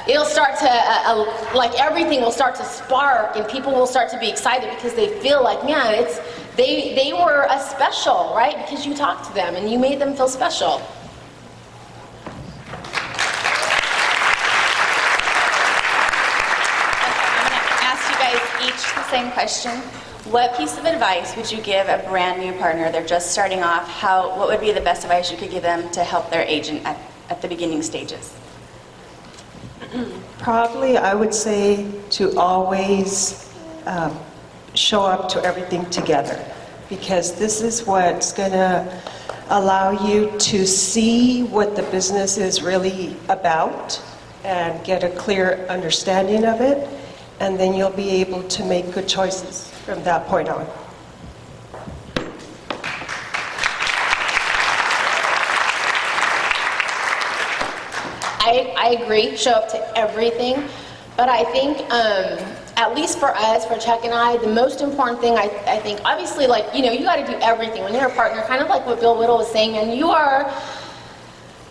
It'll start to, like everything will start to spark, and people will start to be excited because they feel like, man, they were a special, right? Because you talked to them and you made them feel special. I'm going to ask you guys each the same question. What piece of advice would you give a brand new partner? They're just starting off. What would be the best advice you could give them to help their agent at the beginning stages? Probably, I would say to always show up to everything together, because this is what's going to allow you to see what the business is really about and get a clear understanding of it, and then you'll be able to make good choices from that point on. I agree, show up to everything, but I think, at least for us, for Chuck and I, the most important thing, I think, obviously, like, you know, you got to do everything. When you're a partner, kind of like what Bill Whittle was saying, man, you are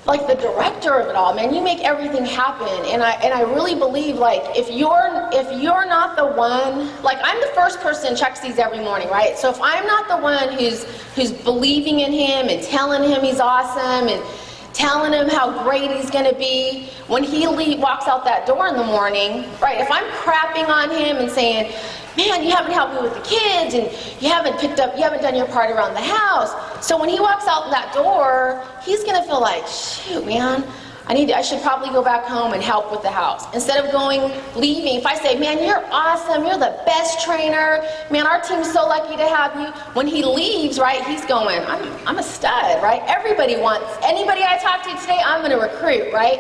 like the director of it all, man. You make everything happen, and I really believe, like, if you're not the one, like, I'm the first person Chuck sees every morning, right? So if I'm not the one who's believing in him and telling him he's awesome and telling him how great he's going to be, when he walks out that door in the morning, right, if I'm crapping on him and saying, man, you haven't helped me with the kids, and you haven't done your part around the house. So when he walks out that door, he's going to feel like, shoot, man, I should probably go back home and help with the house. Instead of leaving, if I say, man, you're awesome, you're the best trainer, man, our team's so lucky to have you. When he leaves, right, he's going, I'm a stud, right? Everybody wants, anybody I talk to today, I'm gonna recruit, right?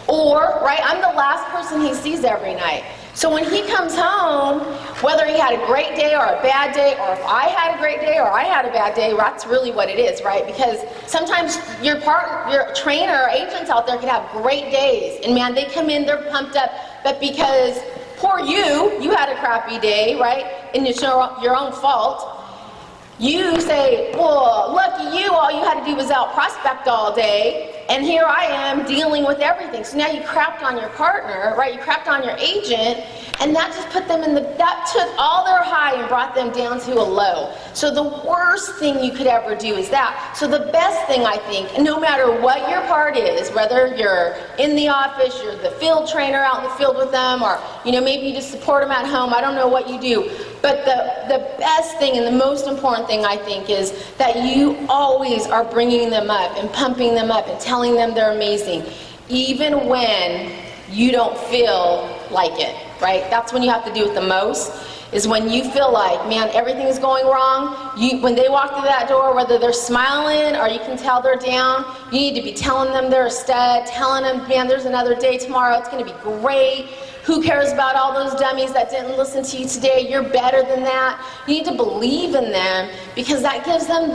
Or, right, I'm the last person he sees every night. So when he comes home, whether he had a great day or a bad day, or if I had a great day or I had a bad day, that's really what it is, right? Because sometimes your trainer or agents out there could have great days, and man, they come in, they're pumped up, but because poor you had a crappy day, right? And it's your own fault. You say, well, lucky you, all you had to do was out prospect all day, and here I am dealing with everything. So now you crapped on your partner, right? You crapped on your agent, and that just put them that took all their high and brought them down to a low. So the worst thing you could ever do is that. So the best thing, I think, no matter what your part is, whether you're in the office, you're the field trainer out in the field with them, or, you know, maybe you just support them at home, I don't know what you do. But the best thing and the most important thing, I think, is that you always are bringing them up and pumping them up and telling them they're amazing, even when you don't feel like it, right? That's when you have to do it the most, is when you feel like, man, everything is going wrong. When they walk through that door, whether they're smiling or you can tell they're down, you need to be telling them they're a stud, telling them, man, there's another day tomorrow, it's going to be great. Who cares about all those dummies that didn't listen to you today? You're better than that. You need to believe in them, because that gives them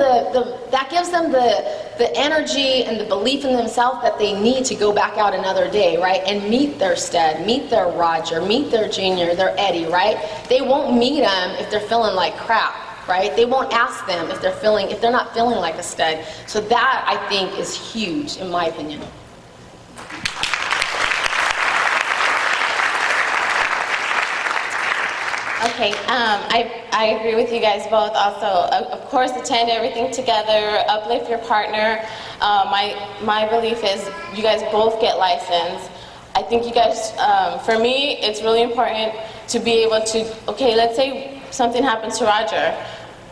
the energy and the belief in themselves that they need to go back out another day, right? And meet their stud, meet their Roger, meet their Junior, their Eddie, right? They won't meet them if they're feeling like crap, right? They won't ask them if they're not feeling like a stud. So that, I think, is huge, in my opinion. Okay, I agree with you guys both. Also, of course, attend everything together, uplift your partner. My belief is you guys both get licensed. I think you guys, for me, it's really important to be able to, okay, let's say something happens to Roger.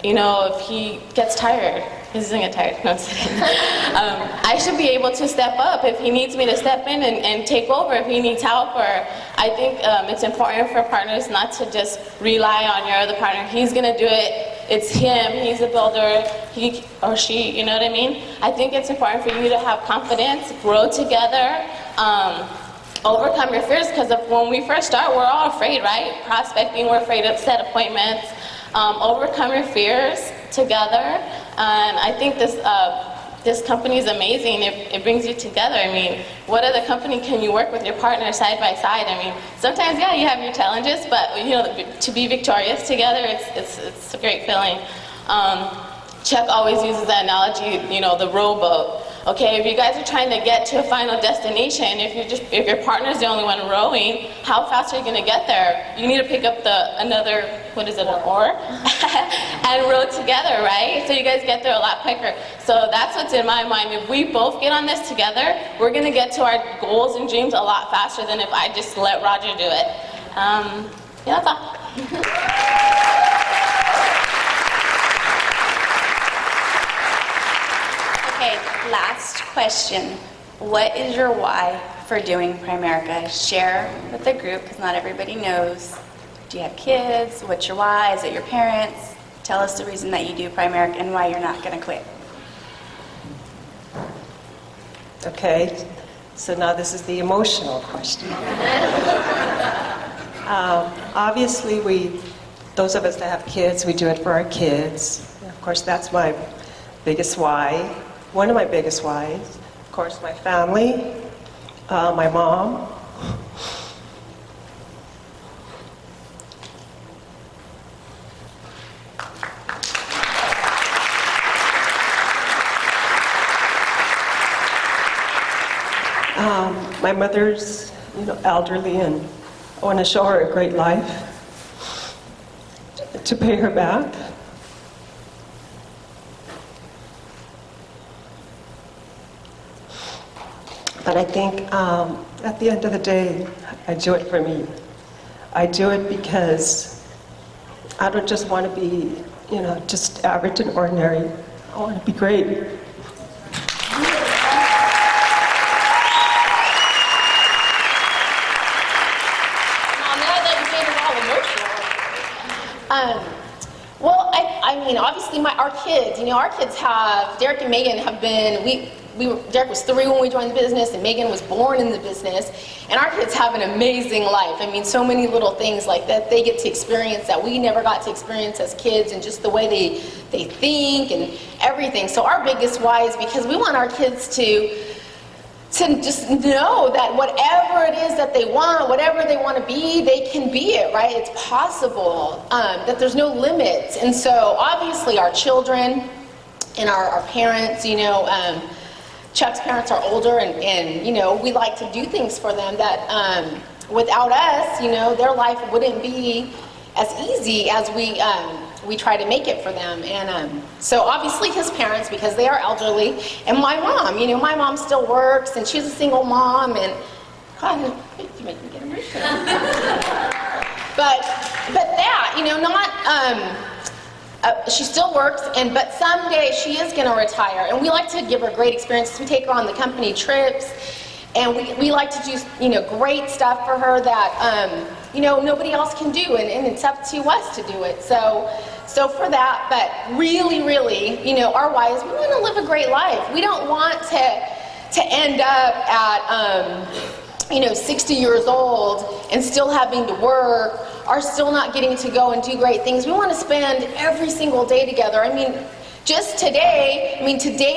You know, if he gets tired, he doesn't get tired, no, I'm just kidding. I should be able to step up if he needs me to step in and take over if he needs help. Or I think it's important for partners not to just rely on your other partner. He's gonna do it, it's him, he's a builder, he or she, you know what I mean? I think it's important for you to have confidence, grow together, overcome your fears, because when we first start, we're all afraid, right? Prospecting, we're afraid of set appointments. Overcome your fears together, and I think this company is amazing. It brings you together. I mean, what other company can you work with your partner side by side? I mean, sometimes, yeah, you have your challenges, but you know, to be victorious together, it's a great feeling. Chuck always uses that analogy, you know, the rowboat. Okay, if you guys are trying to get to a final destination, if your partner's the only one rowing, how fast are you going to get there? You need to pick up another, what is it, an oar, and row together, right? So you guys get there a lot quicker. So that's what's in my mind. If we both get on this together, we're going to get to our goals and dreams a lot faster than if I just let Roger do it. Yeah, that's all. Okay, last question. What is your why for for doing Primerica? Share with the group, because not everybody knows. Do you have kids? What's your why? Is it your parents? Tell us the reason that you do Primerica and why you're not going to quit. Okay, so now this is the emotional question. Obviously, those of us that have kids, we do it for our kids. Of course, that's my biggest why. One of my biggest whys. Of course, my family, my mom. My mother's, elderly, and I want to show her a great life to pay her back. But I think at the end of the day, I do it for me. I do it because I don't just want to be, just average and ordinary. I want to be great. Well, I mean, obviously, our kids have, Derek and Megan have been, Derek was 3 when we joined the business, and Megan was born in the business, and our kids have an amazing life. I mean, so many little things like that they get to experience that we never got to experience as kids, and just the way they think and everything. So our biggest why is because we want our kids to just know that whatever it is that they want, whatever they want to be, they can be it, right? It's possible, that there's no limits. And so obviously our children and our parents, Chuck's parents are older, and we like to do things for them that without us, their life wouldn't be as easy as we try to make it for them. And so obviously his parents, because they are elderly, and my mom, my mom still works, and she's a single mom, and God, you make me get emotional. but that, she still works, but someday she is going to retire, and we like to give her great experiences. We take her on the company trips, and we like to do great stuff for her that nobody else can do, and it's up to us to do it. So for that, but really, our why is we want to live a great life. We don't want to end up at 60 years old and still having to work, or still not getting to go and do great things. We want to spend every single day together. I mean, just today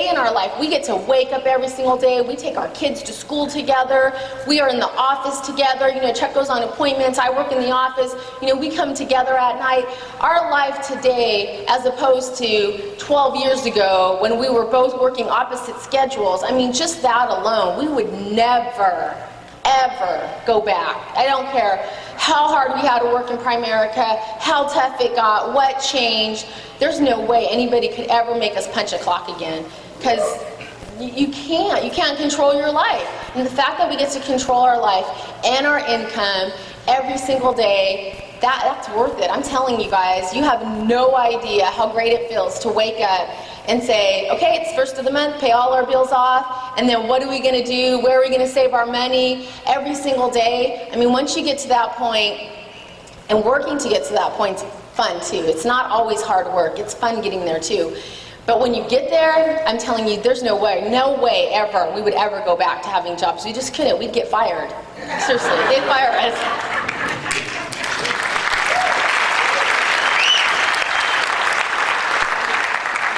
in our life, we get to wake up every single day. We take our kids to school together. We are in the office together. Chuck goes on appointments. I work in the office. We come together at night. Our life today, as opposed to 12 years ago when we were both working opposite schedules, just that alone, we would never, ever go back. I don't care how hard we had to work in Primerica, how tough it got, what changed. There's no way anybody could ever make us punch a clock again, because you can't control your life. And the fact that we get to control our life and our income every single day, that's worth it. I'm telling you guys, you have no idea how great it feels to wake up and say, okay, it's first of the month, pay all our bills off, and then what are we going to do? Where are we going to save our money every single day? Once you get to that point, and working to get to that point, it's fun too. It's not always hard work. It's fun getting there too. But when you get there, I'm telling you, there's no way ever we would ever go back to having jobs. We just couldn't. We'd get fired. Seriously, they'd fire us.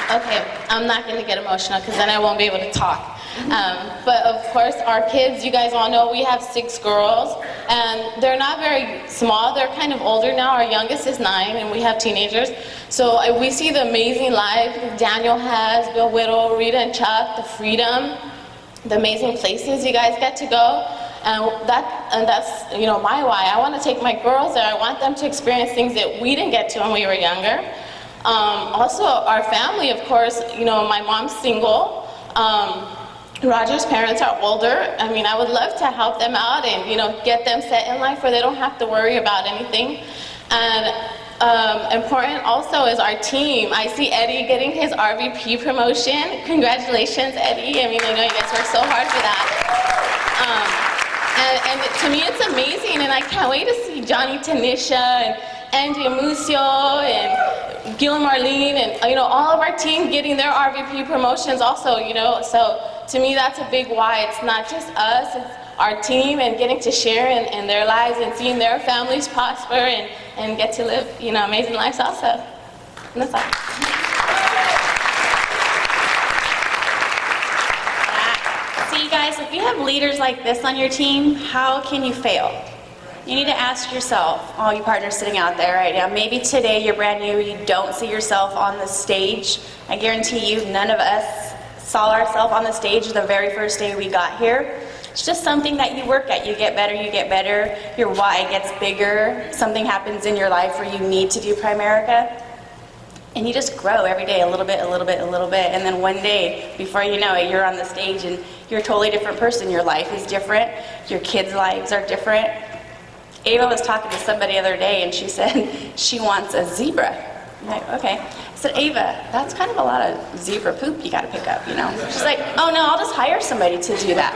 Okay, I'm not going to get emotional because then I won't be able to talk. But of course, our kids, you guys all know we have 6 girls, and they're not very small. They're kind of older now. Our youngest is 9, and we have teenagers. So we see the amazing life Daniel has, Bill Whittle, Rita and Chuck, the freedom, the amazing places you guys get to go. And that's my why. I want to take my girls there. I want them to experience things that we didn't get to when we were younger. Also, our family, of course, my mom's single. Roger's parents are older. I would love to help them out and, get them set in life where they don't have to worry about anything. And important also is our team. I see Eddie getting his RVP promotion. Congratulations, Eddie. I know you guys worked so hard for that. And to me, it's amazing, and I can't wait to see Johnny Tanisha and Andy Amucio and Gil and Marlene and, all of our team getting their RVP promotions also, So to me, that's a big why. It's not just us, it's our team and getting to share in their lives and seeing their families prosper and get to live, amazing lives also. And that's all. See, guys, if you have leaders like this on your team, how can you fail? You need to ask yourself, all you partners sitting out there right now, maybe today you're brand new, you don't see yourself on the stage. I guarantee you none of us saw ourselves on the stage the very first day we got here. It's just something that you work at. You get better, your why gets bigger, something happens in your life where you need to do Primerica, and you just grow every day a little bit, and then one day, before you know it, you're on the stage and you're a totally different person. Your life is different, your kids' lives are different. Ava was talking to somebody the other day and she said she wants a zebra. I'm like, okay. I said, Ava, that's kind of a lot of zebra poop you got to pick up, She's like, oh no, I'll just hire somebody to do that.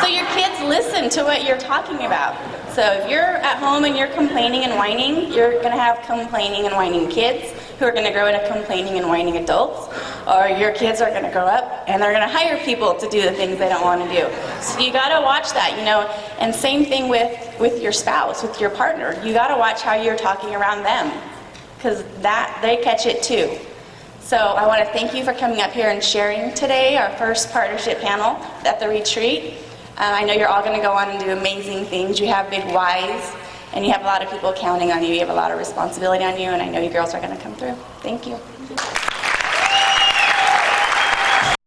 So your kids listen to what you're talking about. So if you're at home and you're complaining and whining, you're going to have complaining and whining kids who are going to grow into complaining and whining adults. Or your kids are going to grow up and they're going to hire people to do the things they don't want to do. So you got to watch that, And same thing with your spouse, with your partner. You got to watch how you're talking around them, because they catch it too. So I want to thank you for coming up here and sharing today, our first partnership panel at the retreat. I know you're all going to go on and do amazing things. You have big whys, and you have a lot of people counting on you. You have a lot of responsibility on you, and I know you girls are going to come through. Thank you.